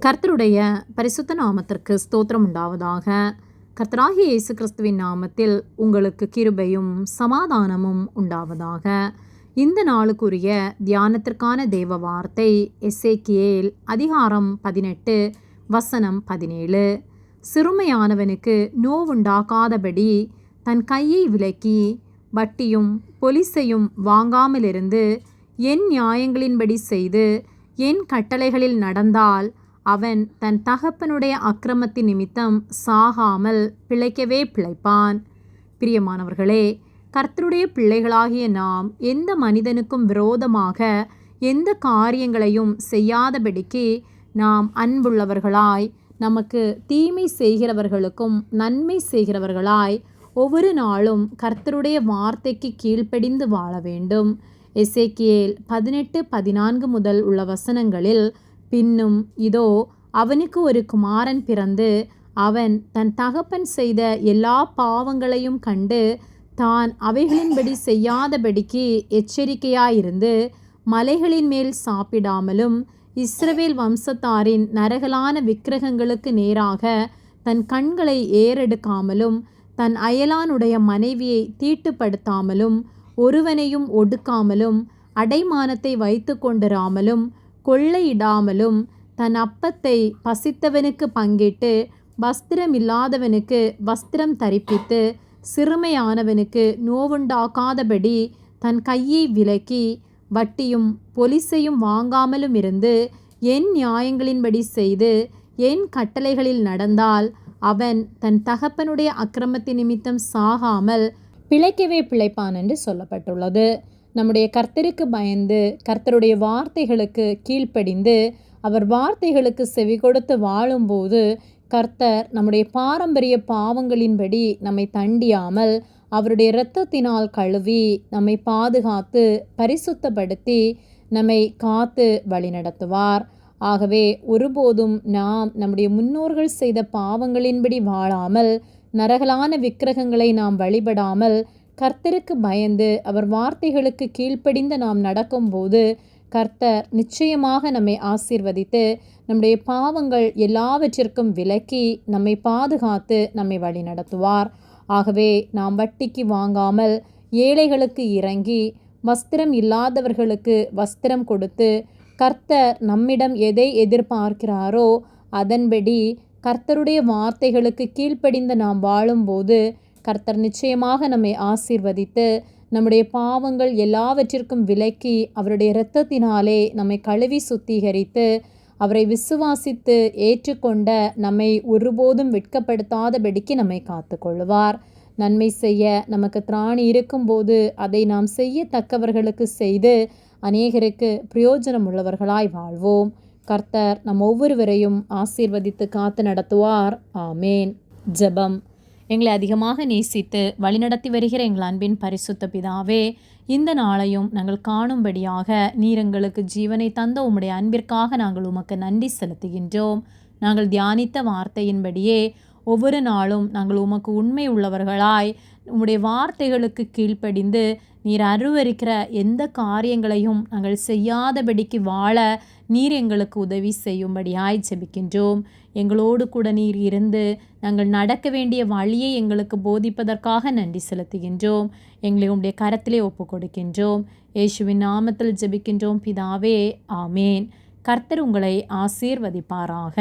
கர்த்தருடைய பரிசுத்த நாமத்திற்கு ஸ்தோத்திரம் உண்டாவதாக. கர்த்தராகிய இயேசு கிறிஸ்துவின் நாமத்தில் உங்களுக்கு கிருபையும் சமாதானமும் உண்டாவதாக. இந்த நாளுக்குரிய தியானத்திற்கான தேவ வார்த்தை எசேக்கியேல் அதிகாரம் 18 வசனம் 17. சிறுமையானவனுக்கு நோவுண்டாக்காதபடி தன் கையை விலக்கி வட்டியும் பொலிசையும் வாங்காமலிருந்து என் நியாயங்களின்படி செய்து என் கட்டளைகளில் நடந்தால் அவன் தன் தகப்பனுடைய அக்கிரமத்தின் நிமித்தம் சாகாமல் பிழைக்கவே பிழைப்பான். பிரியமானவர்களே, கர்த்தருடைய பிள்ளைகளாகிய நாம் எந்த மனிதனுக்கும் விரோதமாக எந்த காரியங்களையும் செய்யாதபடிக்கு நாம் அன்புள்ளவர்களாய், நமக்கு தீமை செய்கிறவர்களுக்கும் நன்மை செய்கிறவர்களாய் ஒவ்வொரு நாளும் கர்த்தருடைய வார்த்தைக்கு கீழ்ப்படிந்து வாழ வேண்டும். எசேக்கியேல் 18-14 முதல் உள்ள வசனங்களில், பின்னும் இதோ அவனுக்கு ஒரு குமாரன் பிறந்து அவன் தன் தகப்பன் செய்த எல்லா பாவங்களையும் கண்டு தான் அவைகளின்படி செய்யாதபடிக்கு எச்சரிக்கையாயிருந்து மலைகளின் மேல் சாப்பிடாமலும் இஸ்ரவேல் வம்சத்தாரின் நரகலான விக்கிரகங்களுக்கு நேராக தன் கண்களை ஏறெடுக்காமலும் தன் அயலானுடைய மனைவியை தீட்டுப்படுத்தாமலும் ஒருவனையும் ஒடுக்காமலும் அடைமானத்தை வைத்து கொண்டிராமலும் கொள்ளையிடாமலும் தன் அப்பத்தை பசித்தவனுக்கு பங்கிட்டு வஸ்திரமில்லாதவனுக்கு வஸ்திரம் தரிப்பித்து சிறுமையானவனுக்கு நோவுண்டாக்காதபடி தன் கையை விலக்கி வட்டியும் பொலிசையும் வாங்காமலும் இருந்து என் நியாயங்களின்படி செய்து என் கட்டளைகளில் நடந்தால் அவன் தன் தகப்பனுடைய அக்கிரமத்தின் நிமித்தம் சாகாமல் பிழைக்கவே பிழைப்பான் என்று சொல்லப்பட்டுள்ளது. நம்முடைய கர்த்தருக்கு பயந்து கர்த்தருடைய வார்த்தைகளுக்கு கீழ்ப்படிந்து அவர் வார்த்தைகளுக்கு செவி கொடுத்து வாழும்போது கர்த்தர் நம்முடைய பாரம்பரிய பாவங்களின்படி நம்மை தண்டியாமல் அவருடைய இரத்தத்தினால் கழுவி நம்மை பாதுகாத்து பரிசுத்தப்படுத்தி நம்மை காத்து வழிநடத்துவார். ஆகவே ஒருபோதும் நாம் நம்முடைய முன்னோர்கள் செய்த பாவங்களின்படி வாழாமல் நரகலான விக்கிரகங்களை நாம் வழிபடாமல் கர்த்தருக்கு பயந்து அவர் வார்த்தைகளுக்கு கீழ்ப்படிந்து நாம் நடக்கும்போது கர்த்தர் நிச்சயமாக நம்மை ஆசீர்வதித்து நம்முடைய பாவங்கள் எல்லாவற்றிற்கும் விலக்கி நம்மை பாதுகாத்து நம்மை வழி நடத்துவார். ஆகவே நாம் வட்டிக்கு வாங்காமல் ஏழைகளுக்கு இறங்கி வஸ்திரம் இல்லாதவர்களுக்கு வஸ்திரம் கொடுத்து கர்த்தர் நம்மிடம் எதை எதிர்பார்க்கிறாரோ அதன்படி கர்த்தருடைய வார்த்தைகளுக்கு கீழ்ப்படிந்து நாம் வாழும்போது கர்த்தர் நிச்சயமாக நம்மை ஆசீர்வதித்து நம்முடைய பாவங்கள் எல்லாவற்றிற்கும் விலக்கி அவருடைய இரத்தத்தினாலே நம்மை கழுவி சுத்திகரித்து அவரை விசுவாசித்து ஏற்றுக்கொண்ட நம்மை ஒருபோதும் வெட்கப்படுத்தாதபடிக்கு நம்மை காத்து கொள்வார். நன்மை செய்ய நமக்கு திராணி இருக்கும்போது அதை நாம் செய்யத்தக்கவர்களுக்கு செய்து அநேகருக்கு பிரயோஜனம் உள்ளவர்களாய் வாழ்வோம். கர்த்தர் நம் ஒவ்வொருவரையும் ஆசீர்வதித்து காத்து நடத்துவார். ஆமேன். ஜெபம். எங்களை அதிகமாக நேசித்து வழிநடத்தி வருகிற எங்கள் அன்பின் பரிசுத்த பிதாவே, இந்த நாளையும் நாங்கள் காணும்படியாக நீர் எங்களுக்கு ஜீவனை தந்த உம்முடைய அன்பிற்காக நாங்கள் உமக்கு நன்றி செலுத்துகின்றோம். நாங்கள் தியானித்த வார்த்தையின்படியே ஒவ்வொரு நாளும் நாங்கள் உமக்கு உண்மை உள்ளவர்களாய் உம்முடைய வார்த்தைகளுக்கு கீழ்ப்படிந்து நீர் அருவருக்கிற எந்த காரியங்களையும் நாங்கள் செய்யாதபடிக்கு வாழ நீர் எங்களுக்கு உதவி செய்யும்படியாய் ஜெபிக்கின்றோம். எங்களோடு கூட நீர் இருந்து நாங்கள் நடக்க வேண்டிய வழியை எங்களுக்கு போதிப்பதற்காக நன்றி செலுத்துகின்றோம். எங்களை உம்முடைய கரத்திலே ஒப்பு கொடுக்கின்றோம். இயேசுவின் நாமத்தில் ஜெபிக்கின்றோம் பிதாவே. ஆமேன். கர்த்தர் உங்களை ஆசீர்வதிப்பாராக.